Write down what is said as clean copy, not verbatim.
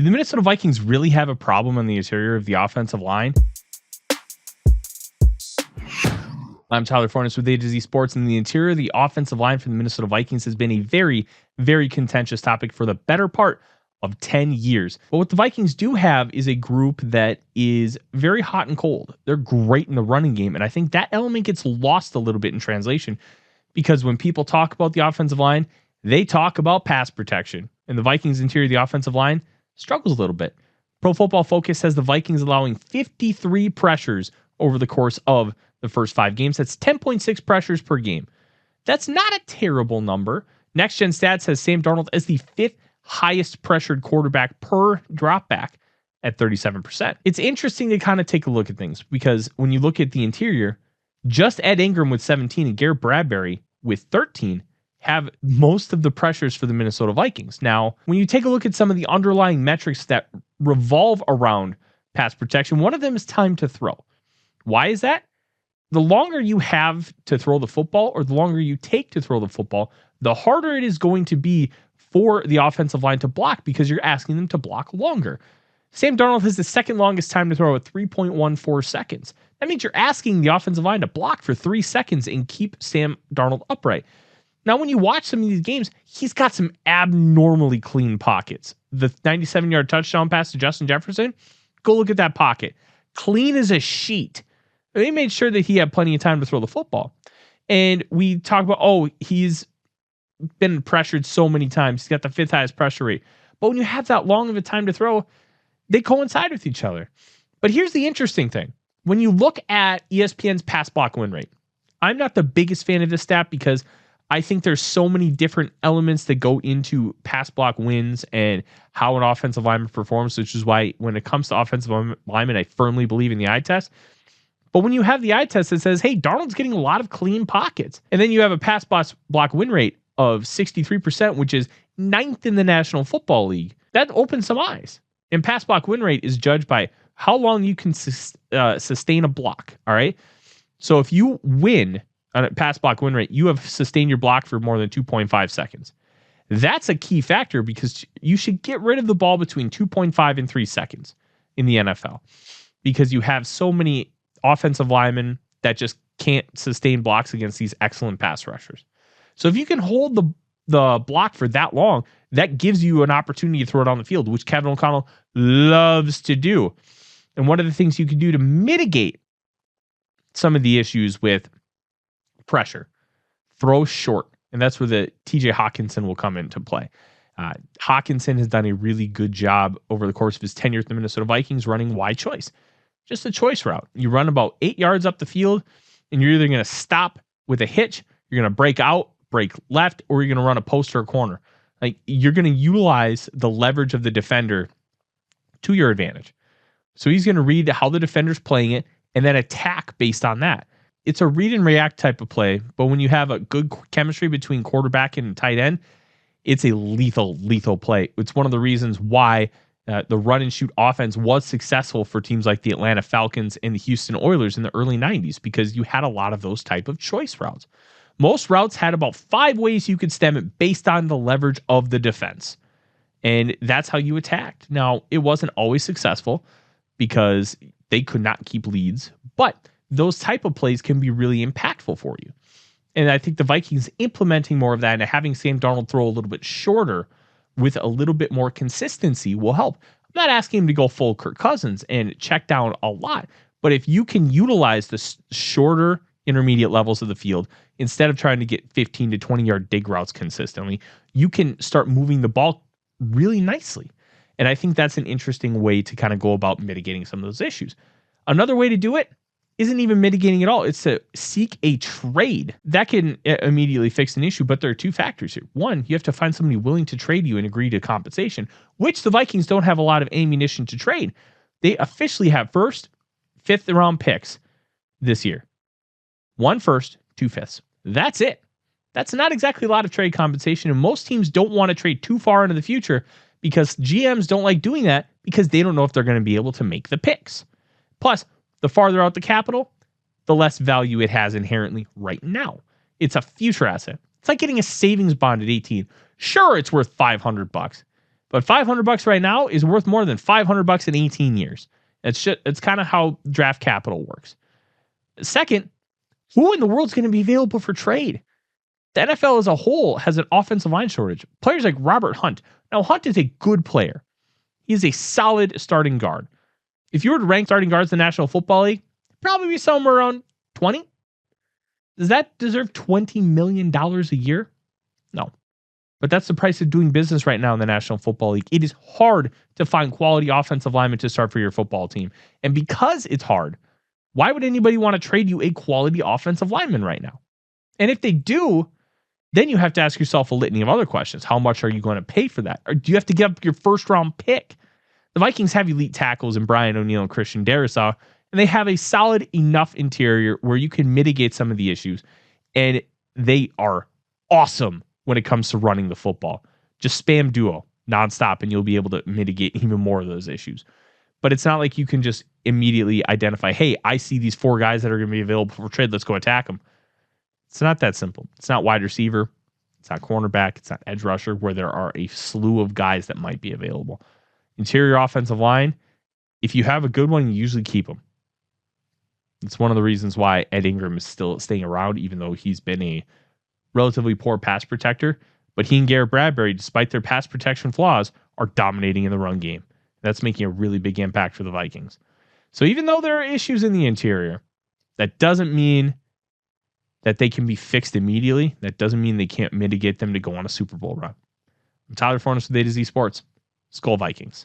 Do the Minnesota Vikings really have a problem on the interior of the offensive line? I'm Tyler Forness with A to Z Sports, and the interior of the offensive line for the Minnesota Vikings has been a very, very contentious topic for the better part of 10 years. But what the Vikings do have is a group that is very hot and cold. They're great in the running game, and I think that element gets lost a little bit in translation because when people talk about the offensive line, they talk about pass protection, and the Vikings interior of the offensive line struggles a little bit. Pro Football Focus has the Vikings allowing 53 pressures over the course of the first 5 games. That's 10.6 pressures per game. That's not a terrible number. Next Gen Stats has Sam Darnold as the 5th highest pressured quarterback per dropback at 37%. It's interesting to kind of take a look at things because when you look at the interior, just Ed Ingram with 17 and Garrett Bradbury with 13 have most of the pressures for the Minnesota Vikings. Now, when you take a look at some of the underlying metrics that revolve around pass protection, one of them is time to throw. Why is that? The longer you have to throw the football or the longer you take to throw the football, the harder it is going to be for the offensive line to block because you're asking them to block longer. Sam Darnold has the second longest time to throw at 3.14 seconds. That means you're asking the offensive line to block for 3 seconds and keep Sam Darnold upright. Now, when you watch some of these games, he's got some abnormally clean pockets. The 97-yard touchdown pass to Justin Jefferson, go look at that pocket. Clean as a sheet. They made sure that he had plenty of time to throw the football. And we talk about, he's been pressured so many times. He's got the 5th highest pressure rate. But when you have that long of a time to throw, they coincide with each other. But here's the interesting thing. When you look at ESPN's pass block win rate, I'm not the biggest fan of this stat because I think there's so many different elements that go into pass block wins and how an offensive lineman performs, which is why when it comes to offensive linemen, I firmly believe in the eye test. But when you have the eye test that says, hey, Darnold's getting a lot of clean pockets, and then you have a pass block win rate of 63%, which is 9th in the National Football League, that opens some eyes. And pass block win rate is judged by how long you can sustain a block, all right? So if you win on a pass block win rate, you have sustained your block for more than 2.5 seconds. That's a key factor because you should get rid of the ball between 2.5 and 3 seconds in the NFL because you have so many offensive linemen that just can't sustain blocks against these excellent pass rushers. So if you can hold the block for that long, that gives you an opportunity to throw it on the field, which Kevin O'Connell loves to do. And one of the things you can do to mitigate some of the issues with pressure, throw short. And that's where the TJ Hawkinson will come into play. Hawkinson has done a really good job over the course of his tenure with the Minnesota Vikings running wide choice. Just a choice route. You run about 8 yards up the field, and you're either going to stop with a hitch, you're going to break out, break left, or you're going to run a post or a corner. Like you're going to utilize the leverage of the defender to your advantage. So he's going to read how the defender's playing it and then attack based on that. It's a read and react type of play, but when you have a good chemistry between quarterback and tight end, it's a lethal play. It's one of the reasons why the run and shoot offense was successful for teams like the Atlanta Falcons and the Houston Oilers in the early 90s because you had a lot of those type of choice routes. Most routes had about 5 ways you could stem it based on the leverage of the defense. And that's how you attacked. Now, it wasn't always successful because they could not keep leads, but those type of plays can be really impactful for you. And I think the Vikings implementing more of that and having Sam Darnold throw a little bit shorter with a little bit more consistency will help. I'm not asking him to go full Kirk Cousins and check down a lot, but if you can utilize the shorter intermediate levels of the field instead of trying to get 15 to 20 yard dig routes consistently, you can start moving the ball really nicely. And I think that's an interesting way to kind of go about mitigating some of those issues. Another way to do it isn't even mitigating at all. It's to seek a trade. That can immediately fix an issue, but there are 2 factors here. One, you have to find somebody willing to trade you and agree to compensation, which the Vikings don't have a lot of ammunition to trade. They officially have 1st, 5th round picks this year. 1 first, 2 fifths. That's it. That's not exactly a lot of trade compensation, and most teams don't want to trade too far into the future because GMs don't like doing that because they don't know if they're going to be able to make the picks. Plus, the farther out the capital, the less value it has inherently right now. It's a future asset. It's like getting a savings bond at 18. Sure, it's worth $500, But $500 right now is worth more than $500 in 18 years. It's kind of how draft capital works. Second, who in the world is going to be available for trade? The NFL as a whole has an offensive line shortage. Players like Robert Hunt. Now, Hunt is a good player. He is a solid starting guard. If you were to rank starting guards in the National Football League, probably be somewhere around 20. Does that deserve $20 million a year? No. But that's the price of doing business right now in the National Football League. It is hard to find quality offensive linemen to start for your football team. And because it's hard, why would anybody want to trade you a quality offensive lineman right now? And if they do, then you have to ask yourself a litany of other questions. How much are you going to pay for that? Or do you have to give up your first round pick? The Vikings have elite tackles in Brian O'Neill and Christian Darrisaw, and they have a solid enough interior where you can mitigate some of the issues. And they are awesome when it comes to running the football. Just spam duo nonstop, and you'll be able to mitigate even more of those issues. But it's not like you can just immediately identify, hey, I see these 4 guys that are going to be available for trade. Let's go attack them. It's not that simple. It's not wide receiver. It's not cornerback. It's not edge rusher, where there are a slew of guys that might be available. Interior offensive line, if you have a good one, you usually keep them. It's one of the reasons why Ed Ingram is still staying around, even though he's been a relatively poor pass protector. But he and Garrett Bradbury, despite their pass protection flaws, are dominating in the run game. That's making a really big impact for the Vikings. So even though there are issues in the interior, that doesn't mean that they can be fixed immediately. That doesn't mean they can't mitigate them to go on a Super Bowl run. I'm Tyler Forness with A to Z Sports. Skol Vikings.